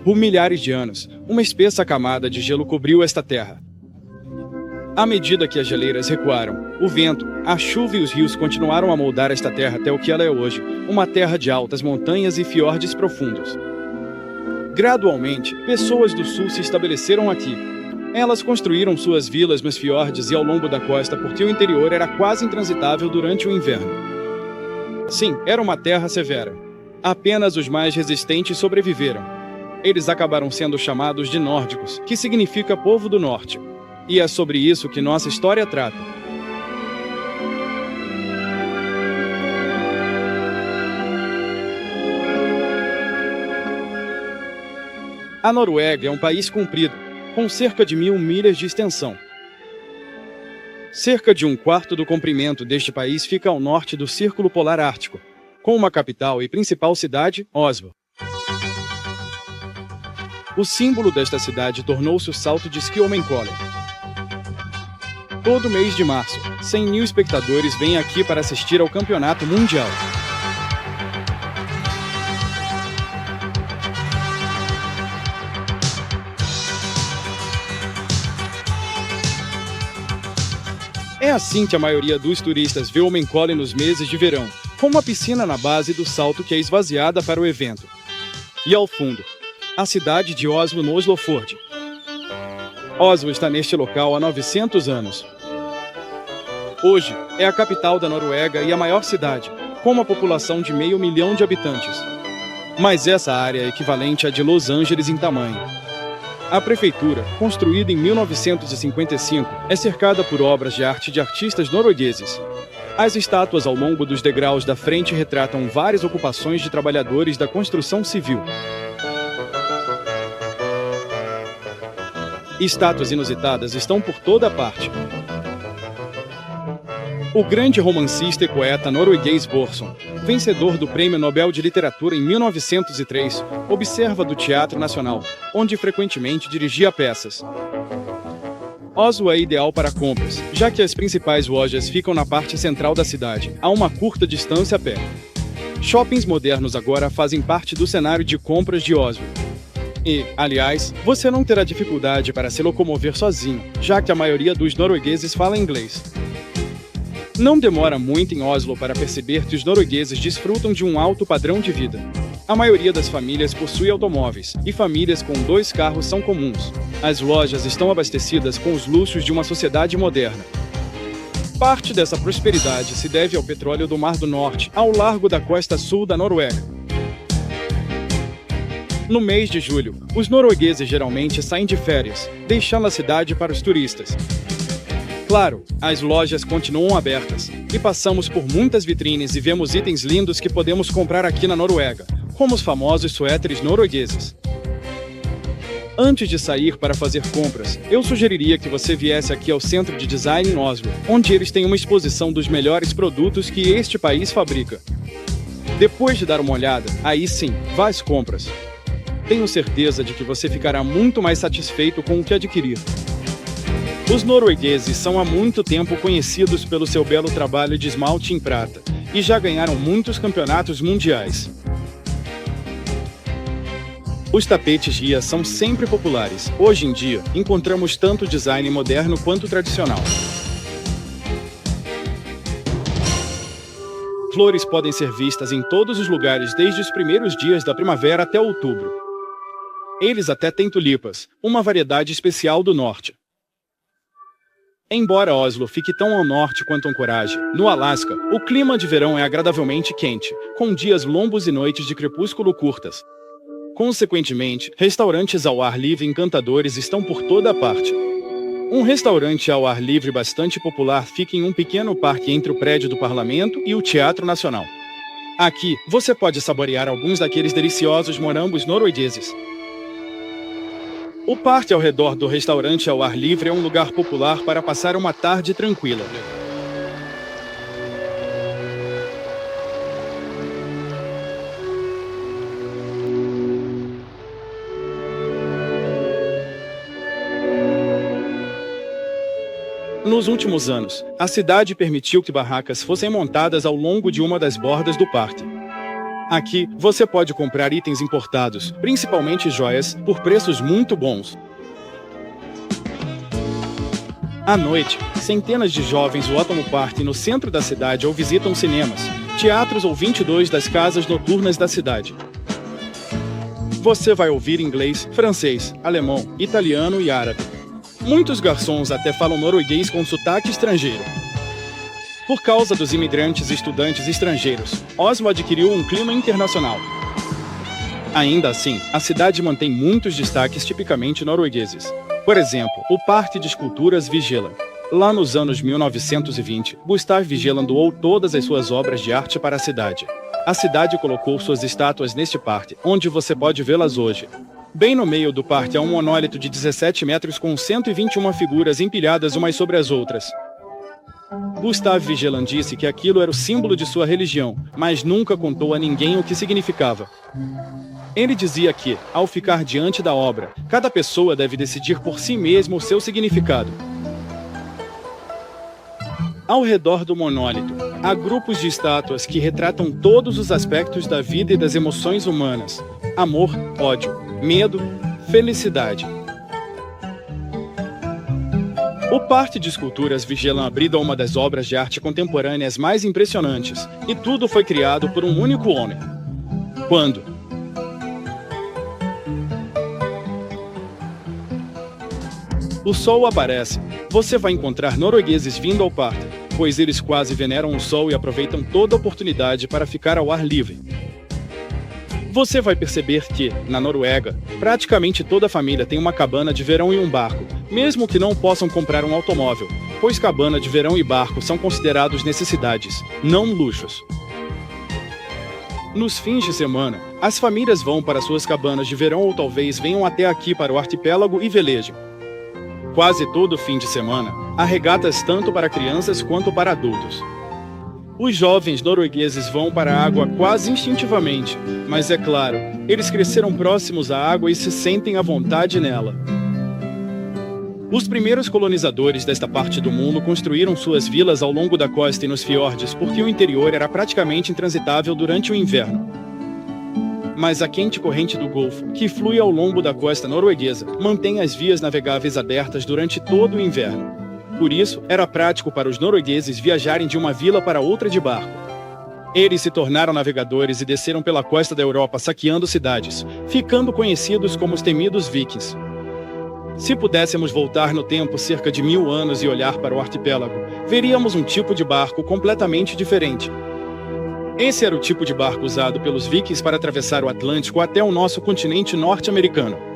Por milhares de anos, uma espessa camada de gelo cobriu esta terra. À medida que as geleiras recuaram, o vento, a chuva e os rios continuaram a moldar esta terra até o que ela é hoje, uma terra de altas montanhas e fiordes profundos. Gradualmente, pessoas do sul se estabeleceram aqui. Elas construíram suas vilas nos fiordes e ao longo da costa porque o interior era quase intransitável durante o inverno. Sim, era uma terra severa. Apenas os mais resistentes sobreviveram. Eles acabaram sendo chamados de nórdicos, que significa povo do norte. E é sobre isso que nossa história trata. A Noruega é um país comprido, com cerca de 1.000 milhas de extensão. Cerca de um quarto do comprimento deste país fica ao norte do Círculo Polar Ártico, com uma capital e principal cidade, Oslo. O símbolo desta cidade tornou-se o salto de esqui Holmenkollen. Todo mês de março, 100.000 espectadores vêm aqui para assistir ao campeonato mundial. É assim que a maioria dos turistas vê Holmenkollen nos meses de verão, com uma piscina na base do salto que é esvaziada para o evento. E ao fundo, a cidade de Oslo no Oslofjord. Oslo está neste local há 900 anos. Hoje, é a capital da Noruega e a maior cidade, com uma população de 500 mil de habitantes. Mas essa área é equivalente à de Los Angeles em tamanho. A prefeitura, construída em 1955, é cercada por obras de arte de artistas noruegueses. As estátuas ao longo dos degraus da frente retratam várias ocupações de trabalhadores da construção civil. Estátuas inusitadas estão por toda parte. O grande romancista e poeta norueguês Borson, vencedor do Prêmio Nobel de Literatura em 1903, observa do Teatro Nacional, onde frequentemente dirigia peças. Oslo é ideal para compras, já que as principais lojas ficam na parte central da cidade, a uma curta distância a pé. Shoppings modernos agora fazem parte do cenário de compras de Oslo. E, aliás, você não terá dificuldade para se locomover sozinho, já que a maioria dos noruegueses fala inglês. Não demora muito em Oslo para perceber que os noruegueses desfrutam de um alto padrão de vida. A maioria das famílias possui automóveis, e famílias com 2 carros são comuns. As lojas estão abastecidas com os luxos de uma sociedade moderna. Parte dessa prosperidade se deve ao petróleo do Mar do Norte, ao largo da costa sul da Noruega. No mês de julho, os noruegueses geralmente saem de férias, deixando a cidade para os turistas. Claro, as lojas continuam abertas, e passamos por muitas vitrines e vemos itens lindos que podemos comprar aqui na Noruega, como os famosos suéteres noruegueses. Antes de sair para fazer compras, eu sugeriria que você viesse aqui ao Centro de Design em Oslo, onde eles têm uma exposição dos melhores produtos que este país fabrica. Depois de dar uma olhada, aí sim, vá às compras. Tenho certeza de que você ficará muito mais satisfeito com o que adquirir. Os noruegueses são há muito tempo conhecidos pelo seu belo trabalho de esmalte em prata e já ganharam muitos campeonatos mundiais. Os tapetes guia são sempre populares. Hoje em dia, encontramos tanto design moderno quanto tradicional. Flores podem ser vistas em todos os lugares desde os primeiros dias da primavera até outubro. Eles até têm tulipas, uma variedade especial do norte. Embora Oslo fique tão ao norte quanto Anchorage, no Alasca, o clima de verão é agradavelmente quente, com dias longos e noites de crepúsculo curtas. Consequentemente, restaurantes ao ar livre encantadores estão por toda parte. Um restaurante ao ar livre bastante popular fica em um pequeno parque entre o prédio do Parlamento e o Teatro Nacional. Aqui, você pode saborear alguns daqueles deliciosos morangos noruegueses. O parque ao redor do restaurante ao ar livre é um lugar popular para passar uma tarde tranquila. Nos últimos anos, a cidade permitiu que barracas fossem montadas ao longo de uma das bordas do parque. Aqui, você pode comprar itens importados, principalmente joias, por preços muito bons. À noite, centenas de jovens lotam o parque no centro da cidade ou visitam cinemas, teatros ou 22 das casas noturnas da cidade. Você vai ouvir inglês, francês, alemão, italiano e árabe. Muitos garçons até falam norueguês com sotaque estrangeiro. Por causa dos imigrantes e estudantes estrangeiros, Oslo adquiriu um clima internacional. Ainda assim, a cidade mantém muitos destaques tipicamente noruegueses. Por exemplo, o Parque de Esculturas Vigeland. Lá nos anos 1920, Gustav Vigeland doou todas as suas obras de arte para a cidade. A cidade colocou suas estátuas neste parque, onde você pode vê-las hoje. Bem no meio do parque há um monólito de 17 metros com 121 figuras empilhadas umas sobre as outras. Gustav Vigeland disse que aquilo era o símbolo de sua religião, mas nunca contou a ninguém o que significava. Ele dizia que, ao ficar diante da obra, cada pessoa deve decidir por si mesma o seu significado. Ao redor do monólito, há grupos de estátuas que retratam todos os aspectos da vida e das emoções humanas: amor, ódio, medo, felicidade. O Parque de Esculturas Vigeland abriga uma das obras de arte contemporâneas mais impressionantes, e tudo foi criado por um único homem. Quando o sol aparece, você vai encontrar noruegueses vindo ao parque, pois eles quase veneram o sol e aproveitam toda oportunidade para ficar ao ar livre. Você vai perceber que, na Noruega, praticamente toda família tem uma cabana de verão e um barco, mesmo que não possam comprar um automóvel, pois cabana de verão e barco são considerados necessidades, não luxos. Nos fins de semana, as famílias vão para suas cabanas de verão ou talvez venham até aqui para o arquipélago e velejem. Quase todo fim de semana, há regatas tanto para crianças quanto para adultos. Os jovens noruegueses vão para a água quase instintivamente, mas é claro, eles cresceram próximos à água e se sentem à vontade nela. Os primeiros colonizadores desta parte do mundo construíram suas vilas ao longo da costa e nos fiordes porque o interior era praticamente intransitável durante o inverno. Mas a quente corrente do Golfo, que flui ao longo da costa norueguesa, mantém as vias navegáveis abertas durante todo o inverno. Por isso, era prático para os noruegueses viajarem de uma vila para outra de barco. Eles se tornaram navegadores e desceram pela costa da Europa saqueando cidades, ficando conhecidos como os temidos vikings. Se pudéssemos voltar no tempo cerca de 1000 anos e olhar para o arquipélago, veríamos um tipo de barco completamente diferente. Esse era o tipo de barco usado pelos vikings para atravessar o Atlântico até o nosso continente norte-americano.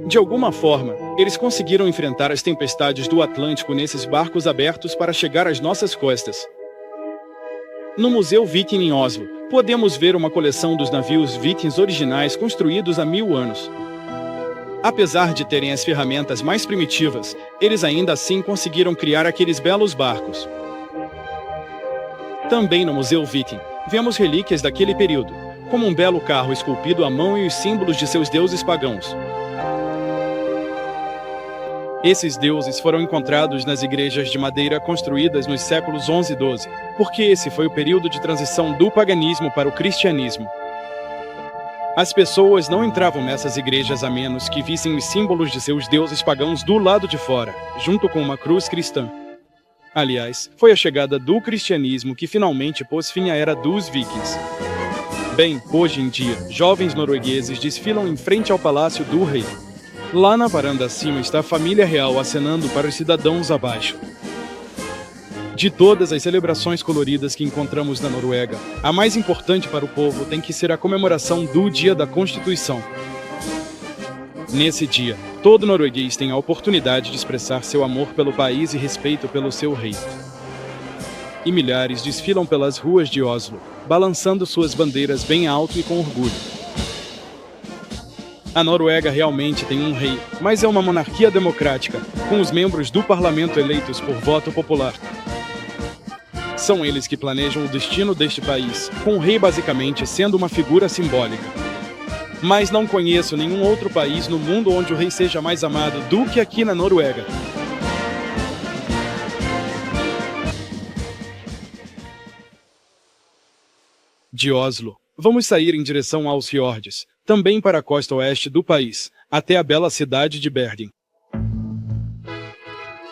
De alguma forma, eles conseguiram enfrentar as tempestades do Atlântico nesses barcos abertos para chegar às nossas costas. No Museu Viking em Oslo, podemos ver uma coleção dos navios vikings originais construídos há 1000 anos. Apesar de terem as ferramentas mais primitivas, eles ainda assim conseguiram criar aqueles belos barcos. Também no Museu Viking, vemos relíquias daquele período, como um belo carro esculpido à mão e os símbolos de seus deuses pagãos. Esses deuses foram encontrados nas igrejas de madeira construídas nos séculos 11 e 12, porque esse foi o período de transição do paganismo para o cristianismo. As pessoas não entravam nessas igrejas a menos que vissem os símbolos de seus deuses pagãos do lado de fora, junto com uma cruz cristã. Aliás, foi a chegada do cristianismo que finalmente pôs fim à era dos vikings. Bem, hoje em dia, jovens noruegueses desfilam em frente ao palácio do rei. Lá na varanda acima está a família real acenando para os cidadãos abaixo. De todas as celebrações coloridas que encontramos na Noruega, a mais importante para o povo tem que ser a comemoração do Dia da Constituição. Nesse dia, todo norueguês tem a oportunidade de expressar seu amor pelo país e respeito pelo seu rei. E milhares desfilam pelas ruas de Oslo, balançando suas bandeiras bem alto e com orgulho. A Noruega realmente tem um rei, mas é uma monarquia democrática, com os membros do parlamento eleitos por voto popular. São eles que planejam o destino deste país, com o rei basicamente sendo uma figura simbólica. Mas não conheço nenhum outro país no mundo onde o rei seja mais amado do que aqui na Noruega. De Oslo, Vamos sair em direção aos fiordes, também para a costa oeste do país, até a bela cidade de Bergen.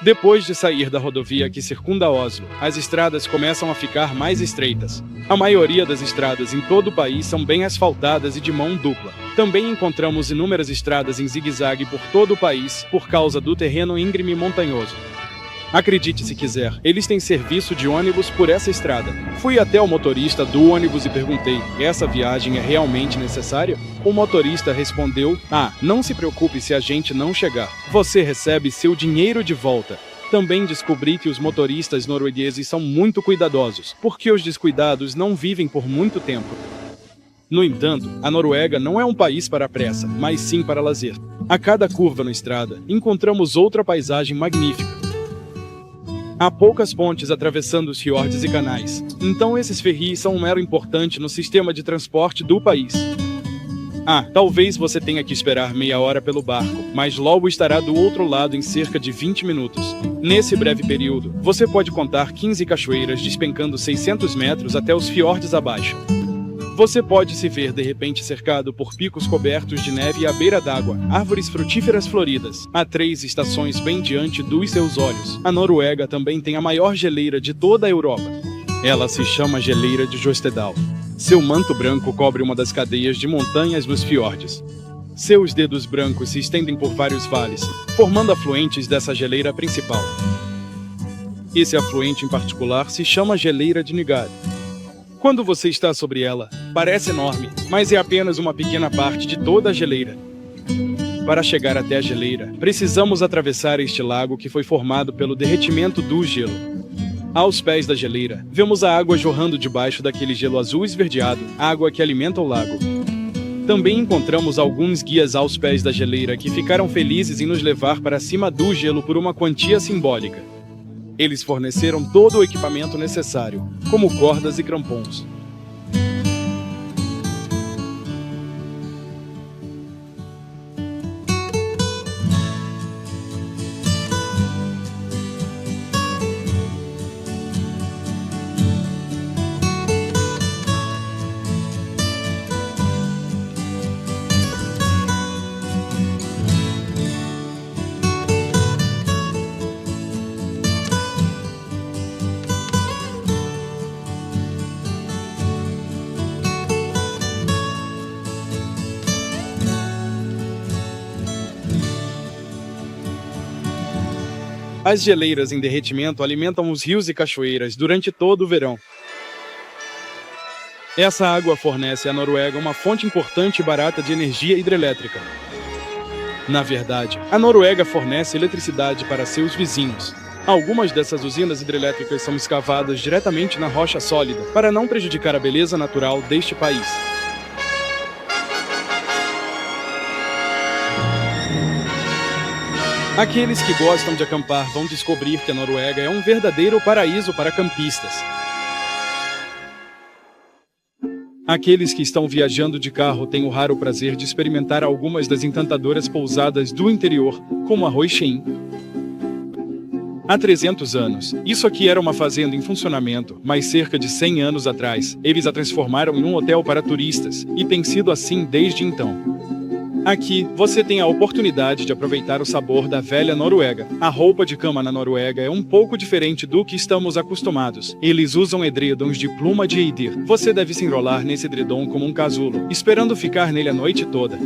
Depois de sair da rodovia que circunda Oslo, as estradas começam a ficar mais estreitas. A maioria das estradas em todo o país são bem asfaltadas e de mão dupla. Também encontramos inúmeras estradas em zigue-zague por todo o país, por causa do terreno íngreme e montanhoso. Acredite se quiser, eles têm serviço de ônibus por essa estrada. Fui até o motorista do ônibus e perguntei, essa viagem é realmente necessária? O motorista respondeu, não se preocupe se a gente não chegar. Você recebe seu dinheiro de volta. Também descobri que os motoristas noruegueses são muito cuidadosos, porque os descuidados não vivem por muito tempo. No entanto, a Noruega não é um país para pressa, mas sim para lazer. A cada curva na estrada, encontramos outra paisagem magnífica. Há poucas pontes atravessando os fiordes e canais, então esses ferris são um mero importante no sistema de transporte do país. Talvez você tenha que esperar meia hora pelo barco, mas logo estará do outro lado em cerca de 20 minutos. Nesse breve período, você pode contar 15 cachoeiras despencando 600 metros até os fiordes abaixo. Você pode se ver de repente cercado por picos cobertos de neve à beira d'água, árvores frutíferas floridas. Há 3 estações bem diante dos seus olhos. A Noruega também tem a maior geleira de toda a Europa. Ela se chama Geleira de Jostedal. Seu manto branco cobre uma das cadeias de montanhas nos fiordes. Seus dedos brancos se estendem por vários vales, formando afluentes dessa geleira principal. Esse afluente em particular se chama Geleira de Nygard. Quando você está sobre ela, parece enorme, mas é apenas uma pequena parte de toda a geleira. Para chegar até a geleira, precisamos atravessar este lago que foi formado pelo derretimento do gelo. Aos pés da geleira, vemos a água jorrando debaixo daquele gelo azul esverdeado, água que alimenta o lago. Também encontramos alguns guias aos pés da geleira que ficaram felizes em nos levar para cima do gelo por uma quantia simbólica. Eles forneceram todo o equipamento necessário, como cordas e crampons. As geleiras em derretimento alimentam os rios e cachoeiras durante todo o verão. Essa água fornece à Noruega uma fonte importante e barata de energia hidrelétrica. Na verdade, a Noruega fornece eletricidade para seus vizinhos. Algumas dessas usinas hidrelétricas são escavadas diretamente na rocha sólida, para não prejudicar a beleza natural deste país. Aqueles que gostam de acampar vão descobrir que a Noruega é um verdadeiro paraíso para campistas. Aqueles que estão viajando de carro têm o raro prazer de experimentar algumas das encantadoras pousadas do interior, como a Roichen. Há 300 anos, isso aqui era uma fazenda em funcionamento, mas cerca de 100 anos atrás, eles a transformaram em um hotel para turistas, e tem sido assim desde então. Aqui, você tem a oportunidade de aproveitar o sabor da velha Noruega. A roupa de cama na Noruega é um pouco diferente do que estamos acostumados. Eles usam edredons de pluma de eider. Você deve se enrolar nesse edredom como um casulo, esperando ficar nele a noite toda.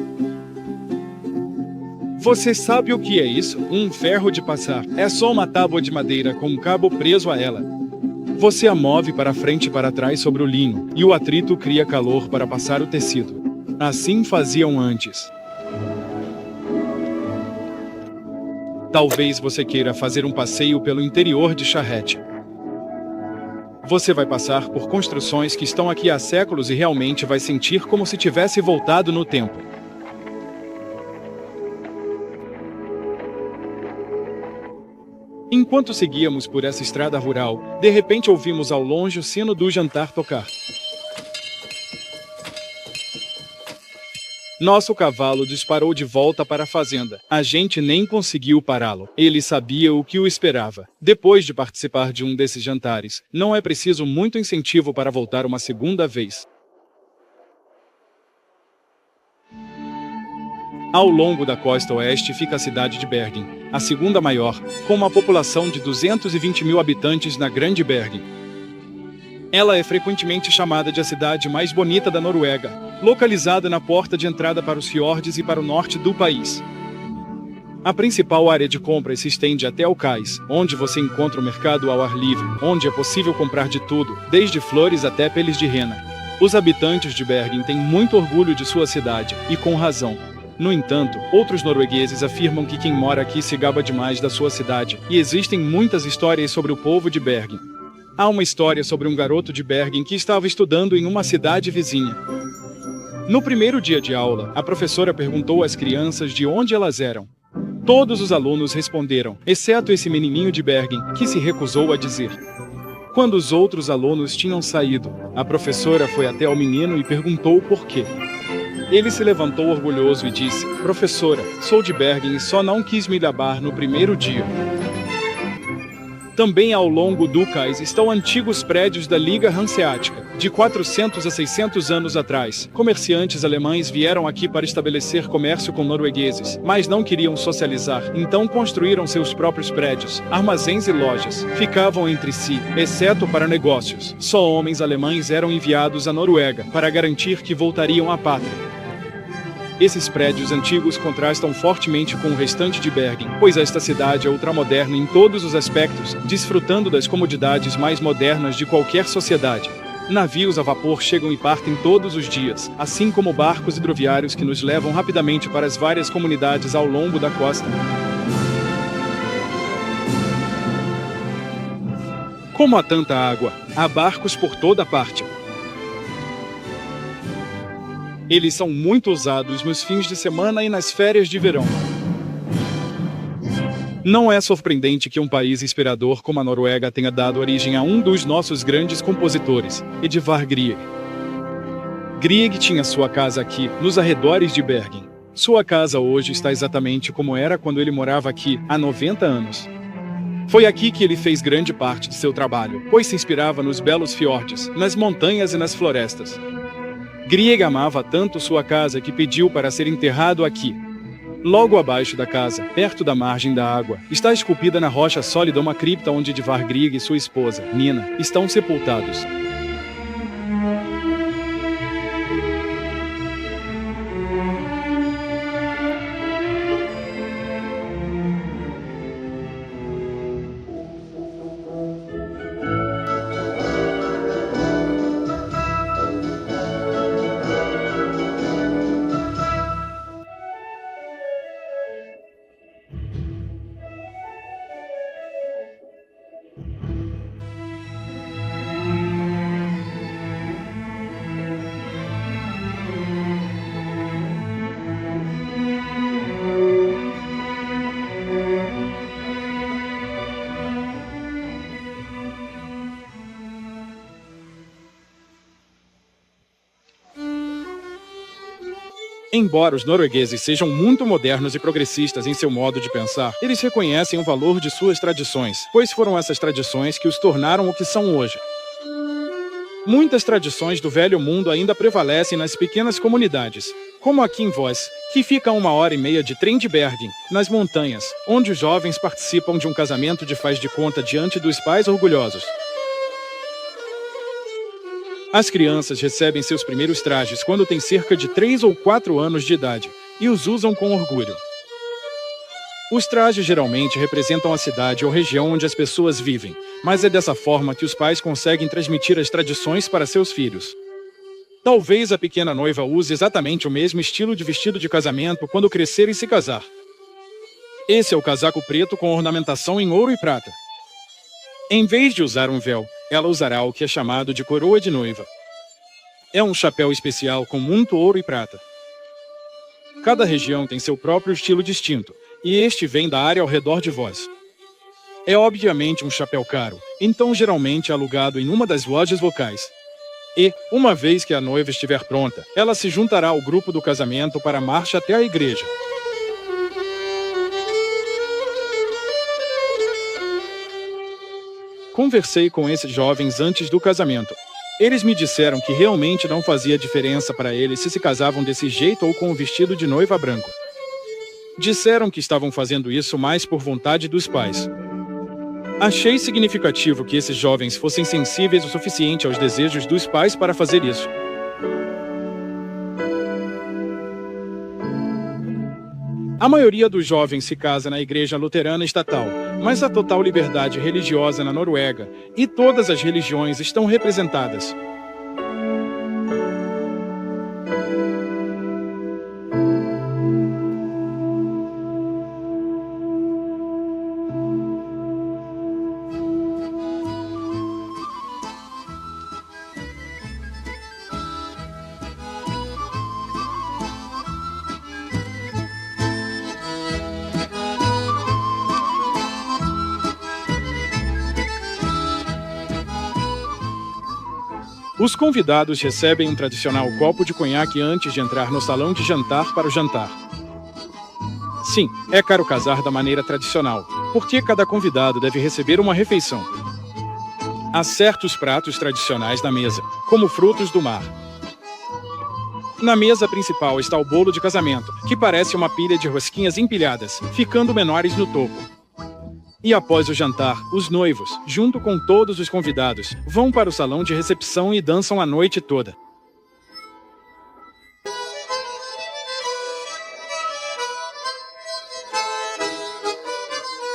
Você sabe o que é isso? Um ferro de passar. É só uma tábua de madeira com um cabo preso a ela. Você a move para frente e para trás sobre o linho, e o atrito cria calor para passar o tecido. Assim faziam antes. Talvez você queira fazer um passeio pelo interior de Charrette. Você vai passar por construções que estão aqui há séculos e realmente vai sentir como se tivesse voltado no tempo. Enquanto seguíamos por essa estrada rural, de repente ouvimos ao longe o sino do jantar tocar. Nosso cavalo disparou de volta para a fazenda. A gente nem conseguiu pará-lo. Ele sabia o que o esperava. Depois de participar de um desses jantares, não é preciso muito incentivo para voltar uma segunda vez. Ao longo da costa oeste fica a cidade de Bergen, a segunda maior, com uma população de 220 mil habitantes na Grande Bergen. Ela é frequentemente chamada de a cidade mais bonita da Noruega, localizada na porta de entrada para os fiordes e para o norte do país. A principal área de compras se estende até o cais, onde você encontra o mercado ao ar livre, onde é possível comprar de tudo, desde flores até peles de rena. Os habitantes de Bergen têm muito orgulho de sua cidade, e com razão. No entanto, outros noruegueses afirmam que quem mora aqui se gaba demais da sua cidade, e existem muitas histórias sobre o povo de Bergen. Há uma história sobre um garoto de Bergen que estava estudando em uma cidade vizinha. No primeiro dia de aula, a professora perguntou às crianças de onde elas eram. Todos os alunos responderam, exceto esse menininho de Bergen, que se recusou a dizer. Quando os outros alunos tinham saído, a professora foi até o menino e perguntou o porquê. Ele se levantou orgulhoso e disse, professora, sou de Bergen e só não quis me gabar no primeiro dia. Também ao longo do cais estão antigos prédios da Liga Hanseática. De 400 a 600 anos atrás, comerciantes alemães vieram aqui para estabelecer comércio com noruegueses, mas não queriam socializar, então construíram seus próprios prédios, armazéns e lojas. Ficavam entre si, exceto para negócios. Só homens alemães eram enviados à Noruega para garantir que voltariam à pátria. Esses prédios antigos contrastam fortemente com o restante de Bergen, pois esta cidade é ultramoderna em todos os aspectos, desfrutando das comodidades mais modernas de qualquer sociedade. Navios a vapor chegam e partem todos os dias, assim como barcos hidroviários que nos levam rapidamente para as várias comunidades ao longo da costa. Como há tanta água, há barcos por toda parte. Eles são muito usados nos fins de semana e nas férias de verão. Não é surpreendente que um país inspirador como a Noruega tenha dado origem a um dos nossos grandes compositores, Edvard Grieg. Grieg tinha sua casa aqui, nos arredores de Bergen. Sua casa hoje está exatamente como era quando ele morava aqui, há 90 anos. Foi aqui que ele fez grande parte de seu trabalho, pois se inspirava nos belos fiordes, nas montanhas e nas florestas. Grieg amava tanto sua casa que pediu para ser enterrado aqui. Logo abaixo da casa, perto da margem da água, está esculpida na rocha sólida uma cripta onde Edvard Grieg e sua esposa, Nina, estão sepultados. Embora os noruegueses sejam muito modernos e progressistas em seu modo de pensar, eles reconhecem o valor de suas tradições, pois foram essas tradições que os tornaram o que são hoje. Muitas tradições do velho mundo ainda prevalecem nas pequenas comunidades, como aqui em Voss, que fica a 1h30 de trem de Bergen, nas montanhas, onde os jovens participam de um casamento de faz de conta diante dos pais orgulhosos. As crianças recebem seus primeiros trajes quando têm cerca de 3 ou 4 anos de idade, e os usam com orgulho. Os trajes geralmente representam a cidade ou região onde as pessoas vivem, mas é dessa forma que os pais conseguem transmitir as tradições para seus filhos. Talvez a pequena noiva use exatamente o mesmo estilo de vestido de casamento quando crescer e se casar. Esse é o casaco preto com ornamentação em ouro e prata. Em vez de usar um véu, ela usará o que é chamado de coroa de noiva. É um chapéu especial com muito ouro e prata. Cada região tem seu próprio estilo distinto, e este vem da área ao redor de Voss. É obviamente um chapéu caro, então geralmente é alugado em uma das lojas locais. E, uma vez que a noiva estiver pronta, ela se juntará ao grupo do casamento para a marcha até a igreja. Conversei com esses jovens antes do casamento. Eles me disseram que realmente não fazia diferença para eles se casavam desse jeito ou com o vestido de noiva branco. Disseram que estavam fazendo isso mais por vontade dos pais. Achei significativo que esses jovens fossem sensíveis o suficiente aos desejos dos pais para fazer isso. A maioria dos jovens se casa na igreja luterana estatal, mas há total liberdade religiosa na Noruega, e todas as religiões estão representadas. Os convidados recebem um tradicional copo de conhaque antes de entrar no salão de jantar para o jantar. Sim, é caro casar da maneira tradicional, porque cada convidado deve receber uma refeição. Há certos pratos tradicionais na mesa, como frutos do mar. Na mesa principal está o bolo de casamento, que parece uma pilha de rosquinhas empilhadas, ficando menores no topo. E após o jantar, os noivos, junto com todos os convidados, vão para o salão de recepção e dançam a noite toda.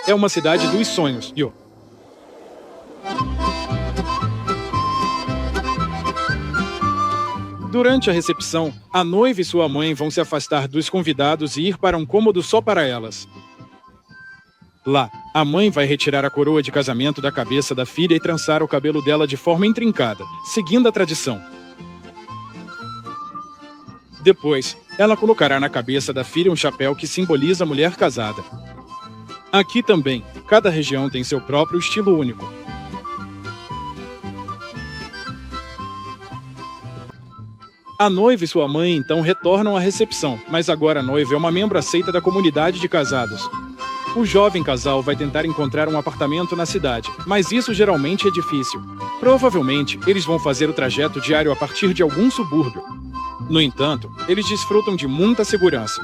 É uma cidade dos sonhos, yo. Durante a recepção, a noiva e sua mãe vão se afastar dos convidados e ir para um cômodo só para elas. Lá, a mãe vai retirar a coroa de casamento da cabeça da filha e trançar o cabelo dela de forma intrincada, seguindo a tradição. Depois, ela colocará na cabeça da filha um chapéu que simboliza a mulher casada. Aqui também, cada região tem seu próprio estilo único. A noiva e sua mãe então retornam à recepção, mas agora a noiva é uma membro aceita da comunidade de casados. O jovem casal vai tentar encontrar um apartamento na cidade, mas isso geralmente é difícil. Provavelmente, eles vão fazer o trajeto diário a partir de algum subúrbio. No entanto, eles desfrutam de muita segurança.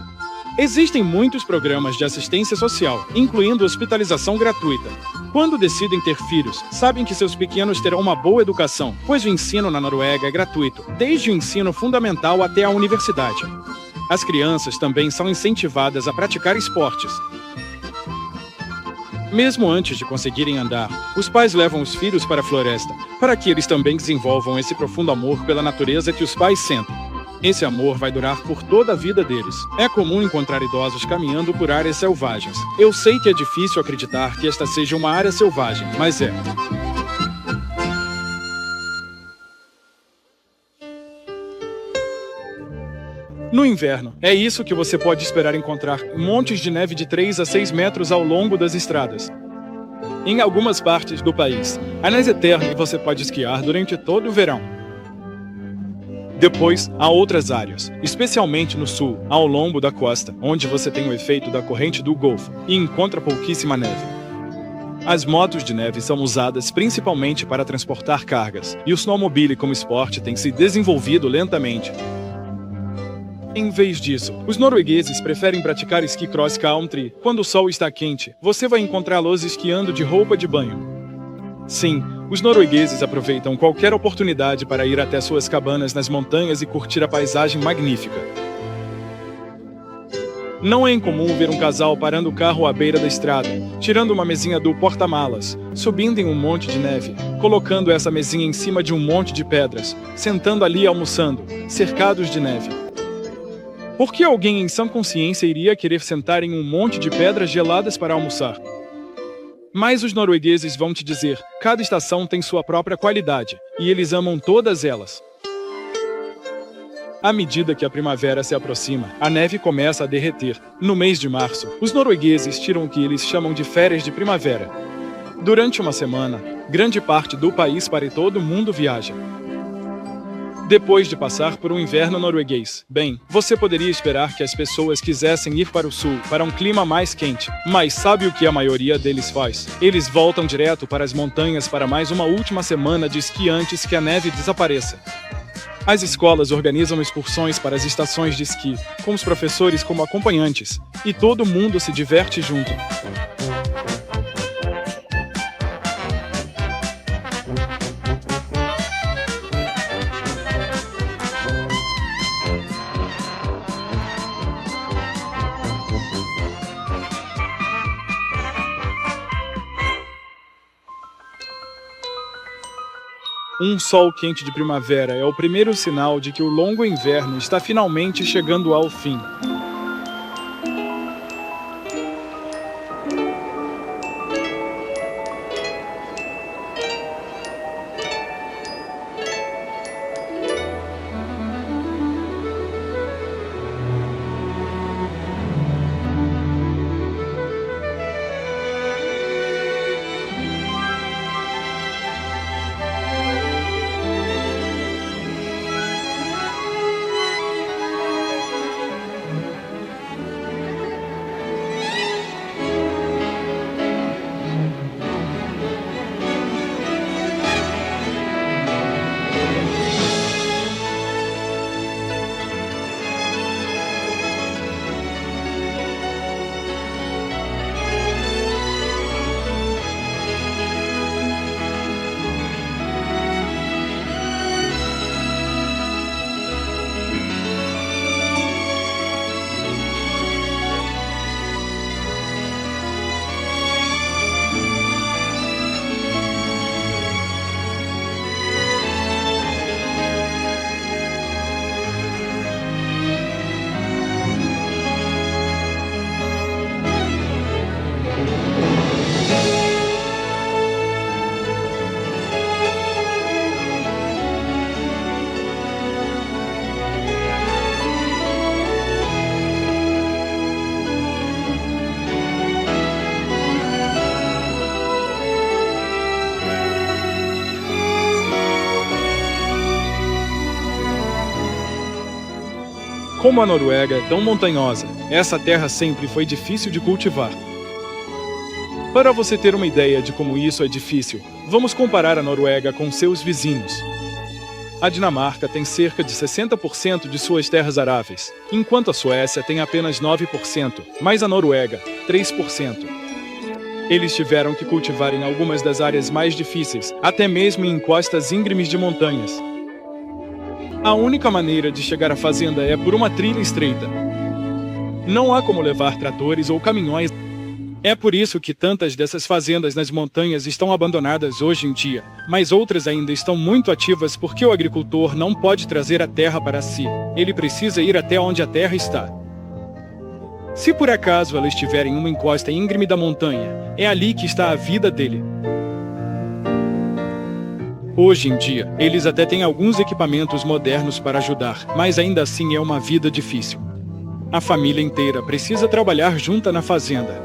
Existem muitos programas de assistência social, incluindo hospitalização gratuita. Quando decidem ter filhos, sabem que seus pequenos terão uma boa educação, pois o ensino na Noruega é gratuito, desde o ensino fundamental até a universidade. As crianças também são incentivadas a praticar esportes. Mesmo antes de conseguirem andar, os pais levam os filhos para a floresta, para que eles também desenvolvam esse profundo amor pela natureza que os pais sentem. Esse amor vai durar por toda a vida deles. É comum encontrar idosos caminhando por áreas selvagens. Eu sei que é difícil acreditar que esta seja uma área selvagem, mas é. No inverno, é isso que você pode esperar encontrar: montes de neve de 3 a 6 metros ao longo das estradas. Em algumas partes do país, a neve é eterna e você pode esquiar durante todo o verão. Depois, há outras áreas, especialmente no sul, ao longo da costa, onde você tem o efeito da corrente do Golfo e encontra pouquíssima neve. As motos de neve são usadas principalmente para transportar cargas, e o snowmobile como esporte tem se desenvolvido lentamente. Em vez disso, os noruegueses preferem praticar esqui cross-country. Quando o sol está quente, você vai encontrá-los esquiando de roupa de banho. Sim, os noruegueses aproveitam qualquer oportunidade para ir até suas cabanas nas montanhas e curtir a paisagem magnífica. Não é incomum ver um casal parando o carro à beira da estrada, tirando uma mesinha do porta-malas, subindo em um monte de neve, colocando essa mesinha em cima de um monte de pedras, sentando ali almoçando, cercados de neve. Por que alguém em sã consciência iria querer sentar em um monte de pedras geladas para almoçar? Mas os noruegueses vão te dizer, cada estação tem sua própria qualidade, e eles amam todas elas. À medida que a primavera se aproxima, a neve começa a derreter. No mês de março, os noruegueses tiram o que eles chamam de férias de primavera. Durante uma semana, grande parte do país para todo mundo viaja. Depois de passar por um inverno norueguês, bem, você poderia esperar que as pessoas quisessem ir para o sul, para um clima mais quente. Mas sabe o que a maioria deles faz? Eles voltam direto para as montanhas para mais uma última semana de esqui antes que a neve desapareça. As escolas organizam excursões para as estações de esqui, com os professores como acompanhantes, e todo mundo se diverte junto. Um sol quente de primavera é o primeiro sinal de que o longo inverno está finalmente chegando ao fim. Como a Noruega é tão montanhosa, essa terra sempre foi difícil de cultivar. Para você ter uma ideia de como isso é difícil, vamos comparar a Noruega com seus vizinhos. A Dinamarca tem cerca de 60% de suas terras aráveis, enquanto a Suécia tem apenas 9%, mas a Noruega, 3%. Eles tiveram que cultivar em algumas das áreas mais difíceis, até mesmo em encostas íngremes de montanhas. A única maneira de chegar à fazenda é por uma trilha estreita. Não há como levar tratores ou caminhões. É por isso que tantas dessas fazendas nas montanhas estão abandonadas hoje em dia, mas outras ainda estão muito ativas porque o agricultor não pode trazer a terra para si. Ele precisa ir até onde a terra está. Se por acaso ela estiver em uma encosta íngreme da montanha, é ali que está a vida dele. Hoje em dia, eles até têm alguns equipamentos modernos para ajudar, mas ainda assim é uma vida difícil. A família inteira precisa trabalhar junta na fazenda.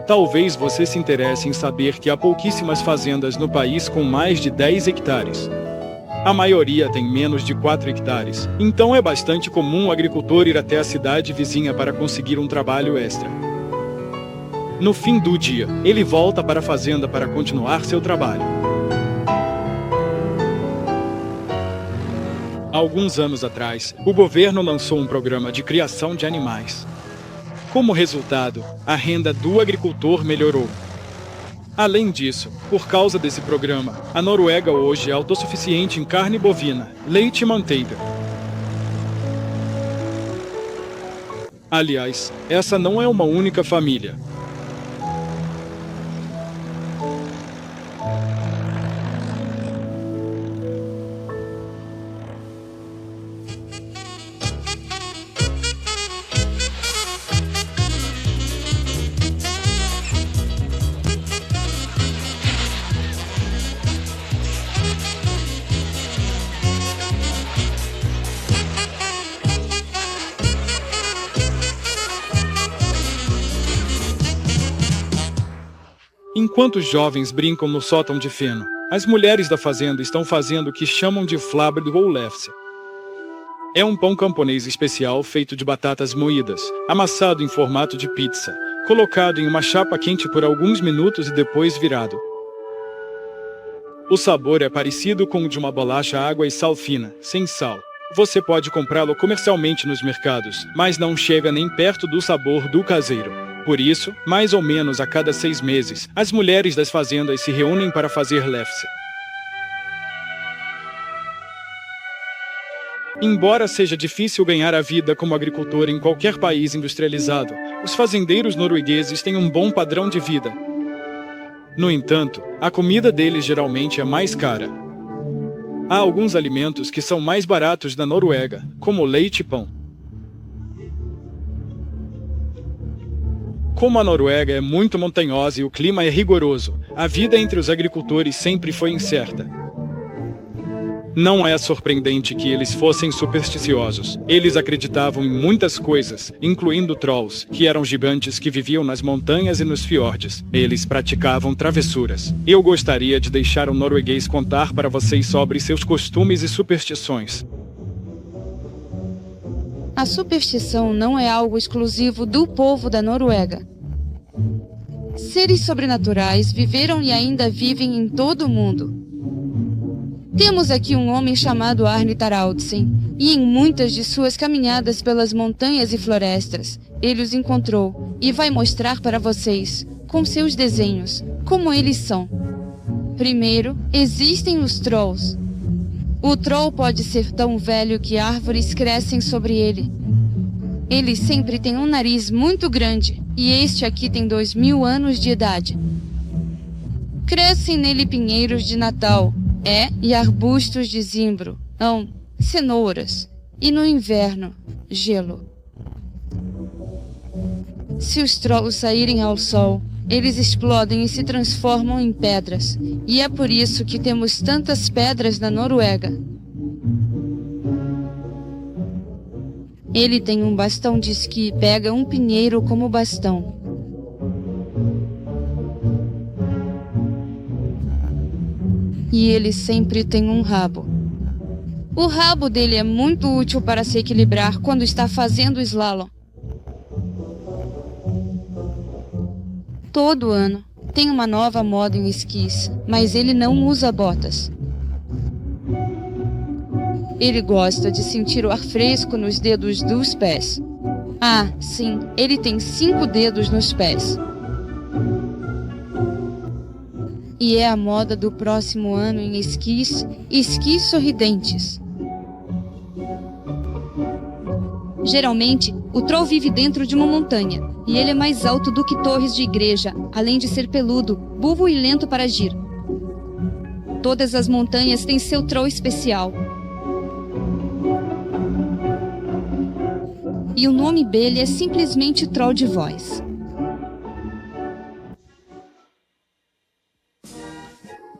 Talvez você se interesse em saber que há pouquíssimas fazendas no país com mais de 10 hectares. A maioria tem menos de 4 hectares, então é bastante comum o agricultor ir até a cidade vizinha para conseguir um trabalho extra. No fim do dia, ele volta para a fazenda para continuar seu trabalho. Alguns anos atrás, o governo lançou um programa de criação de animais. Como resultado, a renda do agricultor melhorou. Além disso, por causa desse programa, a Noruega hoje é autossuficiente em carne bovina, leite e manteiga. Aliás, essa não é uma única família. Enquanto os jovens brincam no sótão de feno, as mulheres da fazenda estão fazendo o que chamam de flabberg ou lefse. É um pão camponês especial feito de batatas moídas, amassado em formato de pizza, colocado em uma chapa quente por alguns minutos e depois virado. O sabor é parecido com o de uma bolacha água e sal fina, sem sal. Você pode comprá-lo comercialmente nos mercados, mas não chega nem perto do sabor do caseiro. Por isso, mais ou menos a cada 6 meses, as mulheres das fazendas se reúnem para fazer lefse. Embora seja difícil ganhar a vida como agricultor em qualquer país industrializado, os fazendeiros noruegueses têm um bom padrão de vida. No entanto, a comida deles geralmente é mais cara. Há alguns alimentos que são mais baratos na Noruega, como leite e pão. Como a Noruega é muito montanhosa e o clima é rigoroso, a vida entre os agricultores sempre foi incerta. Não é surpreendente que eles fossem supersticiosos. Eles acreditavam em muitas coisas, incluindo trolls, que eram gigantes que viviam nas montanhas e nos fiordes. Eles praticavam travessuras. Eu gostaria de deixar um norueguês contar para vocês sobre seus costumes e superstições. A superstição não é algo exclusivo do povo da Noruega. Seres sobrenaturais viveram e ainda vivem em todo o mundo. Temos aqui um homem chamado Arne Taraldsen, e em muitas de suas caminhadas pelas montanhas e florestas, ele os encontrou e vai mostrar para vocês, com seus desenhos, como eles são. Primeiro, existem os trolls. O troll pode ser tão velho que árvores crescem sobre ele. Ele sempre tem um nariz muito grande, e este aqui tem 2000 anos de idade. Crescem nele pinheiros de Natal, e arbustos de zimbro, cenouras, e no inverno, gelo. Se os trolls saírem ao sol, eles explodem e se transformam em pedras, e é por isso que temos tantas pedras na Noruega. Ele tem um bastão de esqui e pega um pinheiro como bastão. E ele sempre tem um rabo. O rabo dele é muito útil para se equilibrar quando está fazendo slalom. Todo ano tem uma nova moda em esquis, mas ele não usa botas. Ele gosta de sentir o ar fresco nos dedos dos pés. Ah, sim, ele tem 5 dedos nos pés. E é a moda do próximo ano em esquis sorridentes. Geralmente, o troll vive dentro de uma montanha, e ele é mais alto do que torres de igreja, além de ser peludo, burro e lento para agir. Todas as montanhas têm seu troll especial. E o nome dele é simplesmente Troll de Voz.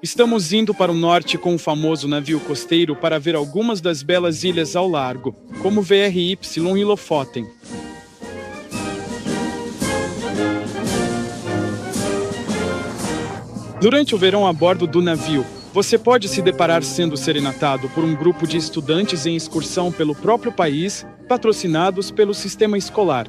Estamos indo para o norte com o famoso navio costeiro para ver algumas das belas ilhas ao largo, como VRY e Lofoten. Durante o verão a bordo do navio, você pode se deparar sendo serenatado por um grupo de estudantes em excursão pelo próprio país, patrocinados pelo sistema escolar.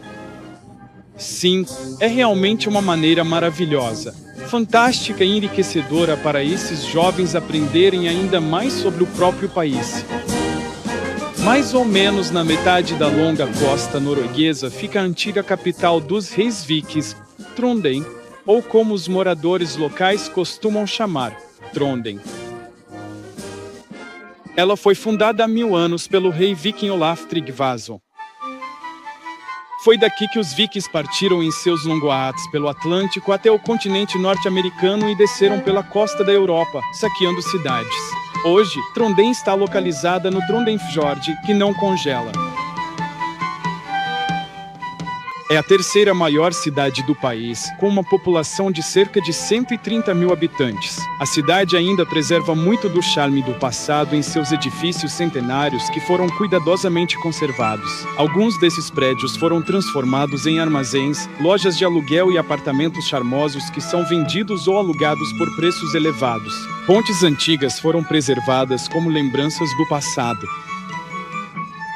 Sim, é realmente uma maneira maravilhosa, fantástica e enriquecedora para esses jovens aprenderem ainda mais sobre o próprio país. Mais ou menos na metade da longa costa norueguesa fica a antiga capital dos reis vikings, Trondheim, ou como os moradores locais costumam chamar, Trondheim. Ela foi fundada há 1000 anos pelo rei viking Olaf Tryggvason. Foi daqui que os vikings partiram em seus longoates pelo Atlântico até o continente norte-americano e desceram pela costa da Europa, saqueando cidades. Hoje, Trondheim está localizada no Trondheimfjord, que não congela. É a terceira maior cidade do país, com uma população de cerca de 130 mil habitantes. A cidade ainda preserva muito do charme do passado em seus edifícios centenários que foram cuidadosamente conservados. Alguns desses prédios foram transformados em armazéns, lojas de aluguel e apartamentos charmosos que são vendidos ou alugados por preços elevados. Pontes antigas foram preservadas como lembranças do passado.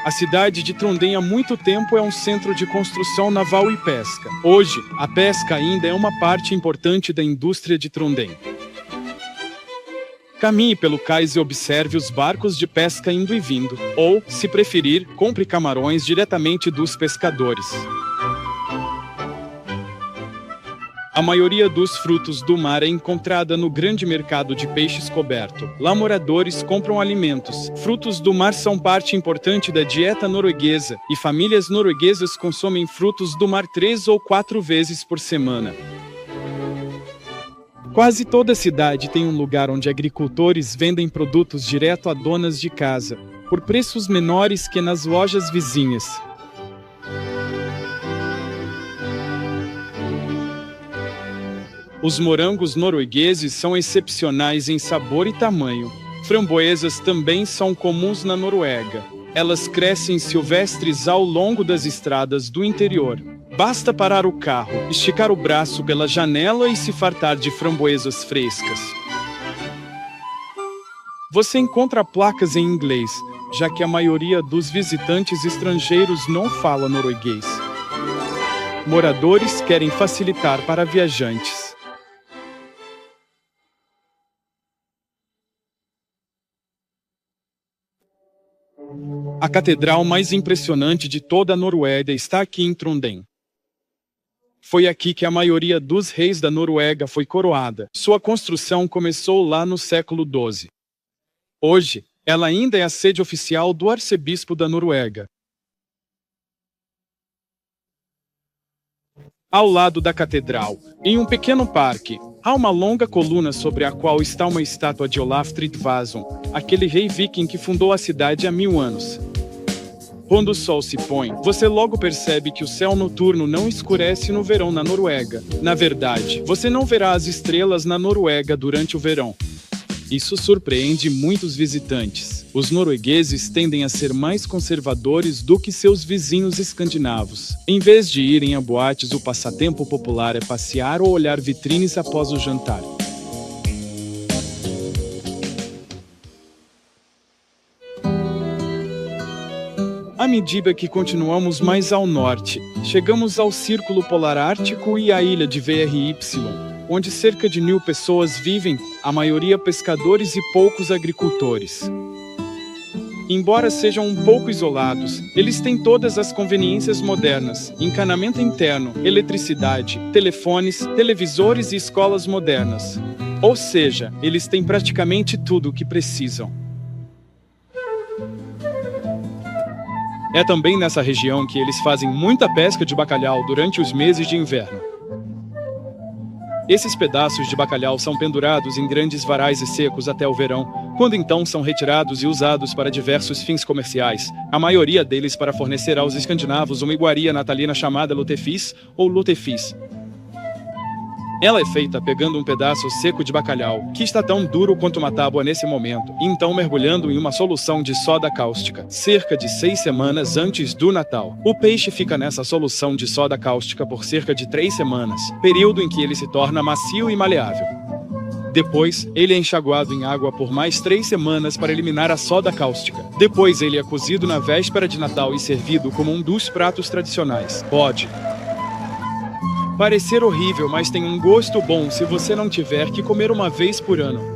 A cidade de Trondheim há muito tempo é um centro de construção naval e pesca. Hoje, a pesca ainda é uma parte importante da indústria de Trondheim. Caminhe pelo cais e observe os barcos de pesca indo e vindo. Ou, se preferir, compre camarões diretamente dos pescadores. A maioria dos frutos do mar é encontrada no grande mercado de peixes coberto. Lá moradores compram alimentos. Frutos do mar são parte importante da dieta norueguesa, e famílias norueguesas consomem frutos do mar 3 ou 4 vezes por semana. Quase toda cidade tem um lugar onde agricultores vendem produtos direto a donas de casa, por preços menores que nas lojas vizinhas. Os morangos noruegueses são excepcionais em sabor e tamanho. Framboesas também são comuns na Noruega. Elas crescem silvestres ao longo das estradas do interior. Basta parar o carro, esticar o braço pela janela e se fartar de framboesas frescas. Você encontra placas em inglês, já que a maioria dos visitantes estrangeiros não fala norueguês. Moradores querem facilitar para viajantes. A catedral mais impressionante de toda a Noruega está aqui em Trondheim. Foi aqui que a maioria dos reis da Noruega foi coroada. Sua construção começou lá no século XII. Hoje, ela ainda é a sede oficial do arcebispo da Noruega. Ao lado da catedral, em um pequeno parque, há uma longa coluna sobre a qual está uma estátua de Olaf Tryggvason, aquele rei viking que fundou a cidade há 1000 anos. Quando o sol se põe, você logo percebe que o céu noturno não escurece no verão na Noruega. Na verdade, você não verá as estrelas na Noruega durante o verão. Isso surpreende muitos visitantes. Os noruegueses tendem a ser mais conservadores do que seus vizinhos escandinavos. Em vez de irem a boates, o passatempo popular é passear ou olhar vitrines após o jantar. À medida que continuamos mais ao norte, chegamos ao Círculo Polar Ártico e à ilha de VRY, onde cerca de 1000 pessoas vivem, a maioria pescadores e poucos agricultores. Embora sejam um pouco isolados, eles têm todas as conveniências modernas: encanamento interno, eletricidade, telefones, televisores e escolas modernas. Ou seja, eles têm praticamente tudo o que precisam. É também nessa região que eles fazem muita pesca de bacalhau durante os meses de inverno. Esses pedaços de bacalhau são pendurados em grandes varais e secos até o verão, quando então são retirados e usados para diversos fins comerciais, a maioria deles para fornecer aos escandinavos uma iguaria natalina chamada lutefis ou lutefis. Ela é feita pegando um pedaço seco de bacalhau, que está tão duro quanto uma tábua nesse momento, e então mergulhando em uma solução de soda cáustica, cerca de 6 semanas antes do Natal. O peixe fica nessa solução de soda cáustica por cerca de 3 semanas, período em que ele se torna macio e maleável. Depois, ele é enxaguado em água por mais 3 semanas para eliminar a soda cáustica. Depois ele é cozido na véspera de Natal e servido como um dos pratos tradicionais. Pode parecer horrível, mas tem um gosto bom se você não tiver que comer uma vez por ano.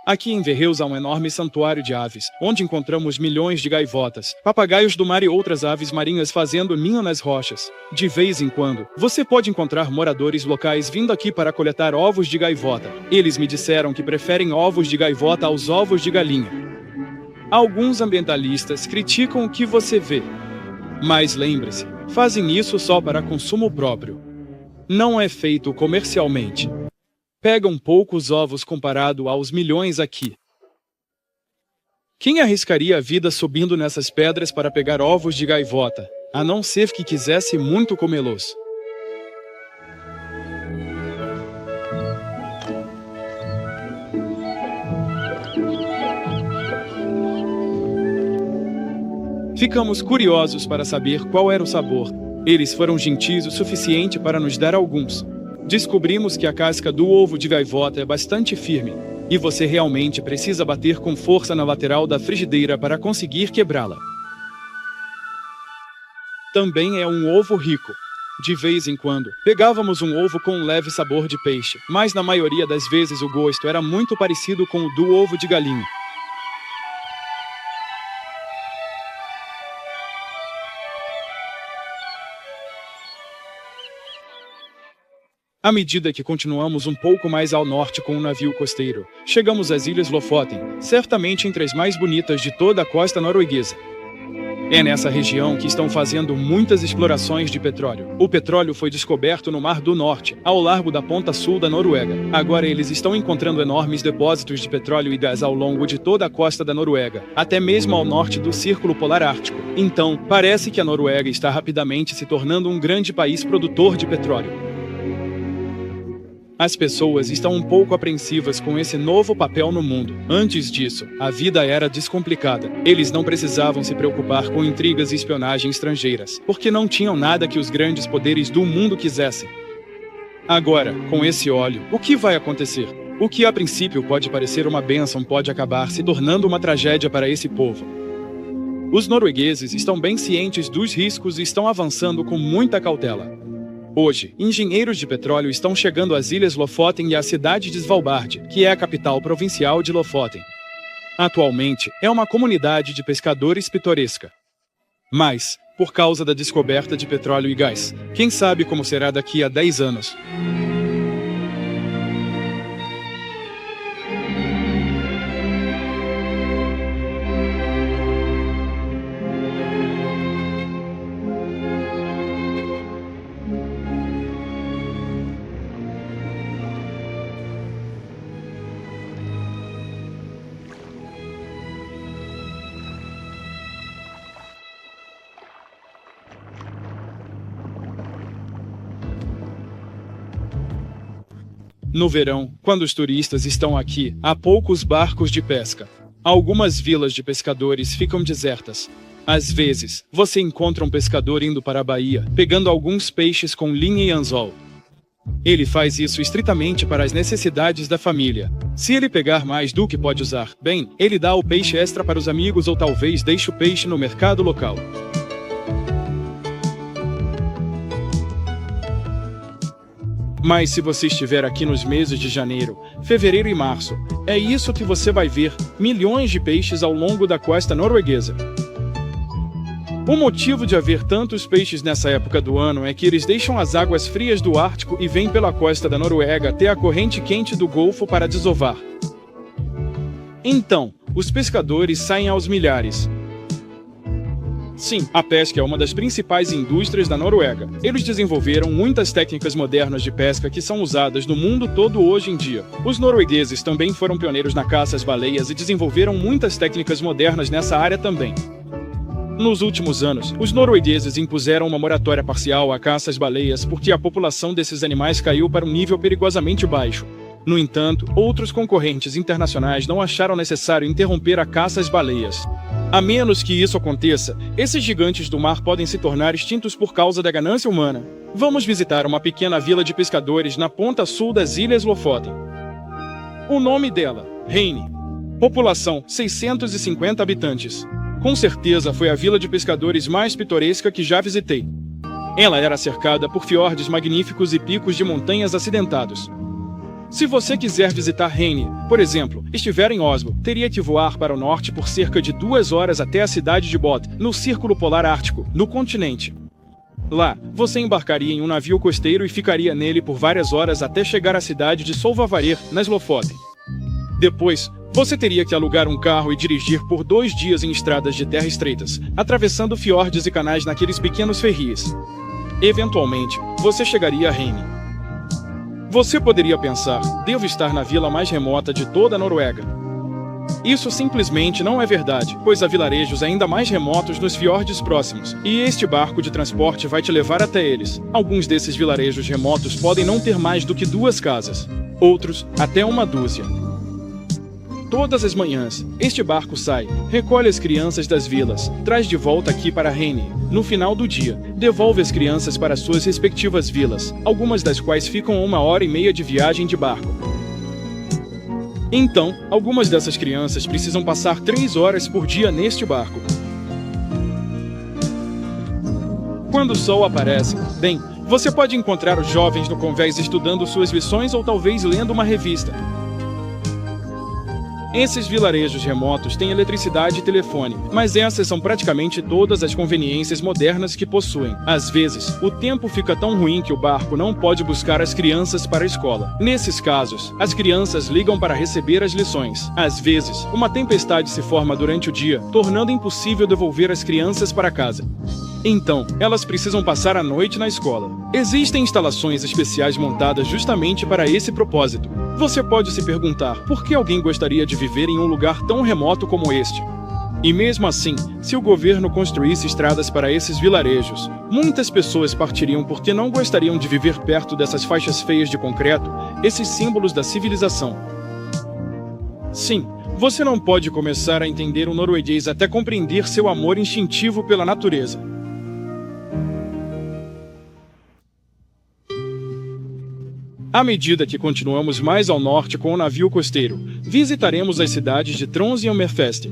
Aqui em Verreus há um enorme santuário de aves, onde encontramos milhões de gaivotas, papagaios do mar e outras aves marinhas fazendo ninho nas rochas. De vez em quando, você pode encontrar moradores locais vindo aqui para coletar ovos de gaivota. Eles me disseram que preferem ovos de gaivota aos ovos de galinha. Alguns ambientalistas criticam o que você vê, mas lembre-se, fazem isso só para consumo próprio. Não é feito comercialmente. Pegam poucos ovos comparado aos milhões aqui. Quem arriscaria a vida subindo nessas pedras para pegar ovos de gaivota, a não ser que quisesse muito comê-los? Ficamos curiosos para saber qual era o sabor. Eles foram gentis o suficiente para nos dar alguns. Descobrimos que a casca do ovo de gaivota é bastante firme. E você realmente precisa bater com força na lateral da frigideira para conseguir quebrá-la. Também é um ovo rico. De vez em quando, pegávamos um ovo com um leve sabor de peixe, mas na maioria das vezes o gosto era muito parecido com o do ovo de galinha. À medida que continuamos um pouco mais ao norte com o navio costeiro, chegamos às Ilhas Lofoten, certamente entre as mais bonitas de toda a costa norueguesa. É nessa região que estão fazendo muitas explorações de petróleo. O petróleo foi descoberto no Mar do Norte, ao largo da ponta sul da Noruega. Agora eles estão encontrando enormes depósitos de petróleo e gás ao longo de toda a costa da Noruega, até mesmo ao norte do Círculo Polar Ártico. Então, parece que a Noruega está rapidamente se tornando um grande país produtor de petróleo. As pessoas estão um pouco apreensivas com esse novo papel no mundo. Antes disso, a vida era descomplicada. Eles não precisavam se preocupar com intrigas e espionagem estrangeiras, porque não tinham nada que os grandes poderes do mundo quisessem. Agora, com esse óleo, o que vai acontecer? O que a princípio pode parecer uma bênção pode acabar se tornando uma tragédia para esse povo. Os noruegueses estão bem cientes dos riscos e estão avançando com muita cautela. Hoje, engenheiros de petróleo estão chegando às Ilhas Lofoten e à cidade de Svalbard, que é a capital provincial de Lofoten. Atualmente, é uma comunidade de pescadores pitoresca. Mas, por causa da descoberta de petróleo e gás, quem sabe como será daqui a 10 anos? No verão, quando os turistas estão aqui, há poucos barcos de pesca. Algumas vilas de pescadores ficam desertas. Às vezes, você encontra um pescador indo para a baía, pegando alguns peixes com linha e anzol. Ele faz isso estritamente para as necessidades da família. Se ele pegar mais do que pode usar, bem, ele dá o peixe extra para os amigos ou talvez deixe o peixe no mercado local. Mas se você estiver aqui nos meses de janeiro, fevereiro e março, é isso que você vai ver, milhões de peixes ao longo da costa norueguesa. O motivo de haver tantos peixes nessa época do ano é que eles deixam as águas frias do Ártico e vêm pela costa da Noruega até a corrente quente do Golfo para desovar. Então, os pescadores saem aos milhares. Sim, a pesca é uma das principais indústrias da Noruega. Eles desenvolveram muitas técnicas modernas de pesca que são usadas no mundo todo hoje em dia. Os noruegueses também foram pioneiros na caça às baleias e desenvolveram muitas técnicas modernas nessa área também. Nos últimos anos, os noruegueses impuseram uma moratória parcial à caça às baleias porque a população desses animais caiu para um nível perigosamente baixo. No entanto, outros concorrentes internacionais não acharam necessário interromper a caça às baleias. A menos que isso aconteça, esses gigantes do mar podem se tornar extintos por causa da ganância humana. Vamos visitar uma pequena vila de pescadores na ponta sul das Ilhas Lofoten. O nome dela, Heine. População, 650 habitantes. Com certeza foi a vila de pescadores mais pitoresca que já visitei. Ela era cercada por fiordes magníficos e picos de montanhas acidentados. Se você quiser visitar Heine, por exemplo, estiver em Oslo, teria que voar para o norte por cerca de 2 horas até a cidade de Bodø, no Círculo Polar Ártico, no continente. Lá, você embarcaria em um navio costeiro e ficaria nele por várias horas até chegar à cidade de Sólvavarer, nas Lofoten. Depois, você teria que alugar um carro e dirigir por 2 dias em estradas de terra estreitas, atravessando fiordes e canais naqueles pequenos ferries. Eventualmente, você chegaria a Heine. Você poderia pensar, devo estar na vila mais remota de toda a Noruega. Isso simplesmente não é verdade, pois há vilarejos ainda mais remotos nos fiordes próximos, e este barco de transporte vai te levar até eles. Alguns desses vilarejos remotos podem não ter mais do que 2 casas, outros até 1 dúzia. Todas as manhãs, este barco sai, recolhe as crianças das vilas, traz de volta aqui para Heine. No final do dia, devolve as crianças para suas respectivas vilas, algumas das quais ficam a 1h30 de viagem de barco. Então, algumas dessas crianças precisam passar 3 horas por dia neste barco. Quando o sol aparece, bem, você pode encontrar os jovens no convés estudando suas lições ou talvez lendo uma revista. Esses vilarejos remotos têm eletricidade e telefone, mas essas são praticamente todas as conveniências modernas que possuem. Às vezes, o tempo fica tão ruim que o barco não pode buscar as crianças para a escola. Nesses casos, as crianças ligam para receber as lições. Às vezes, uma tempestade se forma durante o dia, tornando impossível devolver as crianças para casa. Então, elas precisam passar a noite na escola. Existem instalações especiais montadas justamente para esse propósito. Você pode se perguntar por que alguém gostaria de viver em um lugar tão remoto como este. E mesmo assim, se o governo construísse estradas para esses vilarejos, muitas pessoas partiriam porque não gostariam de viver perto dessas faixas feias de concreto, esses símbolos da civilização. Sim, você não pode começar a entender o norueguês até compreender seu amor instintivo pela natureza. À medida que continuamos mais ao norte com o navio costeiro, visitaremos as cidades de Tromsø e Hammerfest.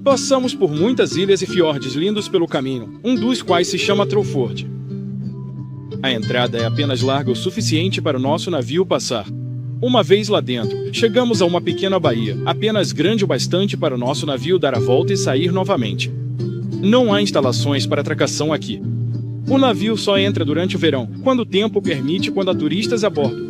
Passamos por muitas ilhas e fiordes lindos pelo caminho, um dos quais se chama Troford. A entrada é apenas larga o suficiente para o nosso navio passar. Uma vez lá dentro, chegamos a uma pequena baía, apenas grande o bastante para o nosso navio dar a volta e sair novamente. Não há instalações para atracação aqui. O navio só entra durante o verão, quando o tempo permite, quando há turistas a bordo.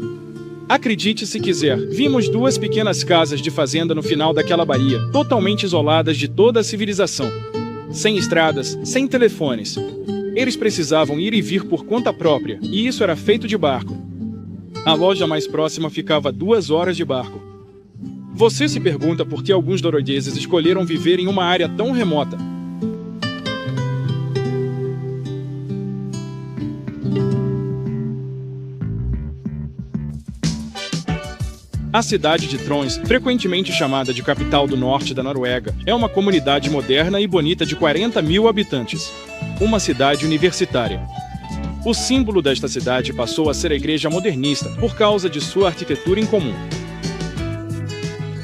Acredite se quiser, vimos 2 pequenas casas de fazenda no final daquela baía, totalmente isoladas de toda a civilização. Sem estradas, sem telefones. Eles precisavam ir e vir por conta própria, e isso era feito de barco. A loja mais próxima ficava a 2 horas de barco. Você se pergunta por que alguns noruegueses escolheram viver em uma área tão remota. A cidade de Tromsø, frequentemente chamada de capital do norte da Noruega, é uma comunidade moderna e bonita de 40 mil habitantes. Uma cidade universitária. O símbolo desta cidade passou a ser a igreja modernista por causa de sua arquitetura incomum.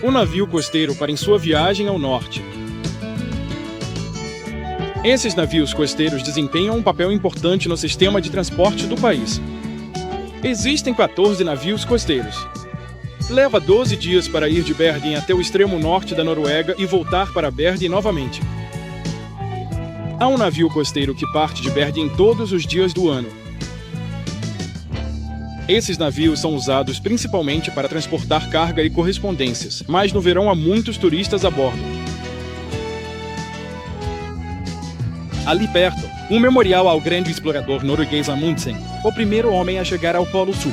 O navio costeiro para em sua viagem ao norte. Esses navios costeiros desempenham um papel importante no sistema de transporte do país. Existem 14 navios costeiros. Leva 12 dias para ir de Bergen até o extremo norte da Noruega e voltar para Bergen novamente. Há um navio costeiro que parte de Bergen todos os dias do ano. Esses navios são usados principalmente para transportar carga e correspondências, mas no verão há muitos turistas a bordo. Ali perto, um memorial ao grande explorador norueguês Amundsen, o primeiro homem a chegar ao Polo Sul.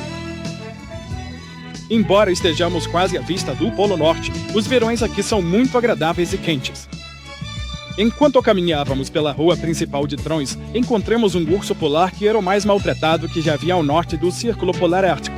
Embora estejamos quase à vista do Polo Norte, os verões aqui são muito agradáveis e quentes. Enquanto caminhávamos pela rua principal de Tromsø, encontramos um urso polar que era o mais maltratado que já havia ao norte do Círculo Polar Ártico.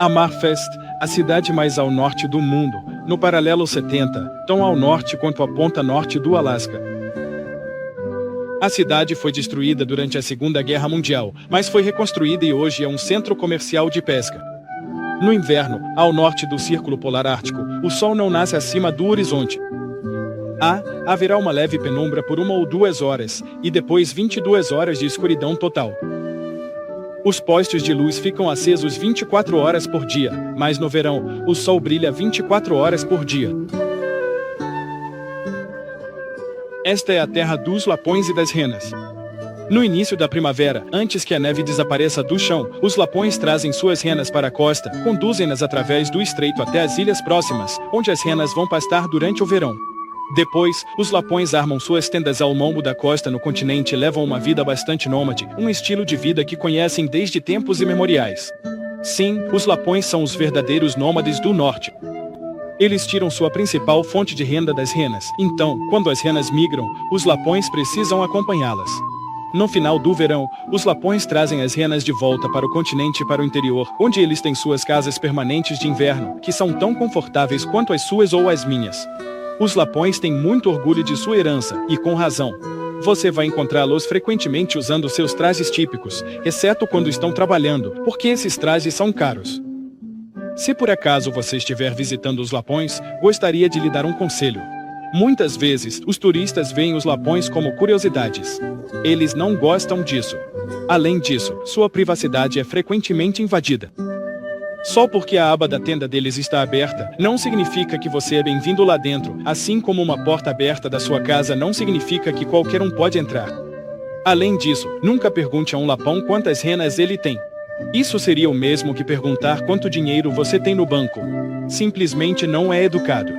Hammerfest, a cidade mais ao norte do mundo, no paralelo 70, tão ao norte quanto a ponta norte do Alasca. A cidade foi destruída durante a Segunda Guerra Mundial, mas foi reconstruída e hoje é um centro comercial de pesca. No inverno, ao norte do Círculo Polar Ártico, o sol não nasce acima do horizonte. Haverá uma leve penumbra por 1 ou 2 horas, e depois 22 horas de escuridão total. Os postes de luz ficam acesos 24 horas por dia, mas no verão, o sol brilha 24 horas por dia. Esta é a terra dos lapões e das renas. No início da primavera, antes que a neve desapareça do chão, os lapões trazem suas renas para a costa, conduzem-nas através do estreito até as ilhas próximas, onde as renas vão pastar durante o verão. Depois, os lapões armam suas tendas ao longo da costa no continente e levam uma vida bastante nômade, um estilo de vida que conhecem desde tempos imemoriais. Sim, os lapões são os verdadeiros nômades do norte. Eles tiram sua principal fonte de renda das renas, então, quando as renas migram, os lapões precisam acompanhá-las. No final do verão, os lapões trazem as renas de volta para o continente e para o interior, onde eles têm suas casas permanentes de inverno, que são tão confortáveis quanto as suas ou as minhas. Os lapões têm muito orgulho de sua herança, e com razão. Você vai encontrá-los frequentemente usando seus trajes típicos, exceto quando estão trabalhando, porque esses trajes são caros. Se por acaso você estiver visitando os lapões, gostaria de lhe dar um conselho. Muitas vezes, os turistas veem os lapões como curiosidades. Eles não gostam disso. Além disso, sua privacidade é frequentemente invadida. Só porque a aba da tenda deles está aberta, não significa que você é bem-vindo lá dentro, assim como uma porta aberta da sua casa não significa que qualquer um pode entrar. Além disso, nunca pergunte a um lapão quantas renas ele tem. Isso seria o mesmo que perguntar quanto dinheiro você tem no banco. Simplesmente não é educado.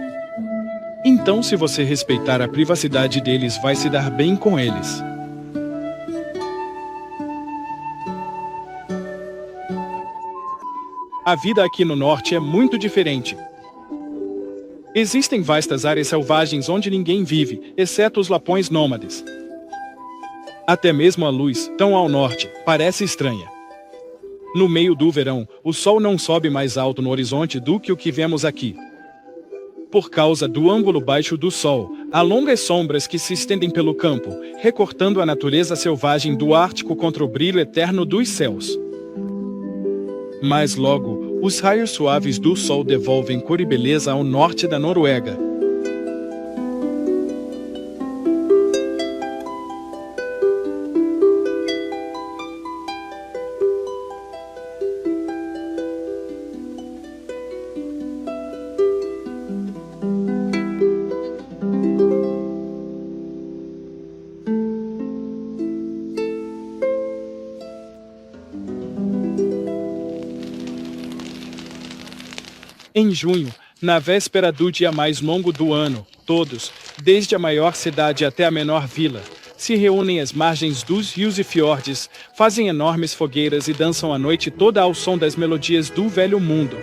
Então, se você respeitar a privacidade deles, vai se dar bem com eles. A vida aqui no norte é muito diferente. Existem vastas áreas selvagens onde ninguém vive, exceto os lapões nômades. Até mesmo a luz, tão ao norte, parece estranha. No meio do verão, o sol não sobe mais alto no horizonte do que o que vemos aqui. Por causa do ângulo baixo do sol, há longas sombras que se estendem pelo campo, recortando a natureza selvagem do Ártico contra o brilho eterno dos céus. Mas logo, os raios suaves do sol devolvem cor e beleza ao norte da Noruega. Em junho, na véspera do dia mais longo do ano, todos, desde a maior cidade até a menor vila, se reúnem às margens dos rios e fiordes, fazem enormes fogueiras e dançam a noite toda ao som das melodias do velho mundo.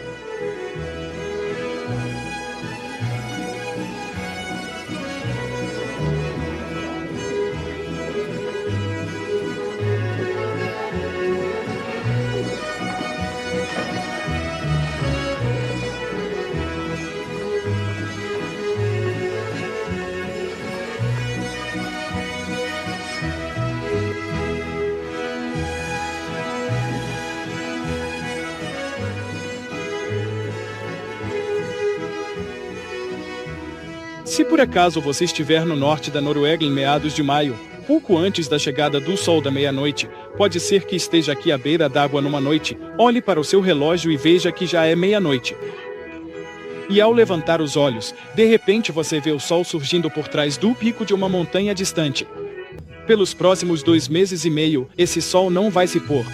Se por acaso você estiver no norte da Noruega em meados de maio, pouco antes da chegada do sol da meia-noite, pode ser que esteja aqui à beira d'água numa noite, olhe para o seu relógio e veja que já é meia-noite. E ao levantar os olhos, de repente você vê o sol surgindo por trás do pico de uma montanha distante. Pelos próximos 2 meses e meio, esse sol não vai se pôr.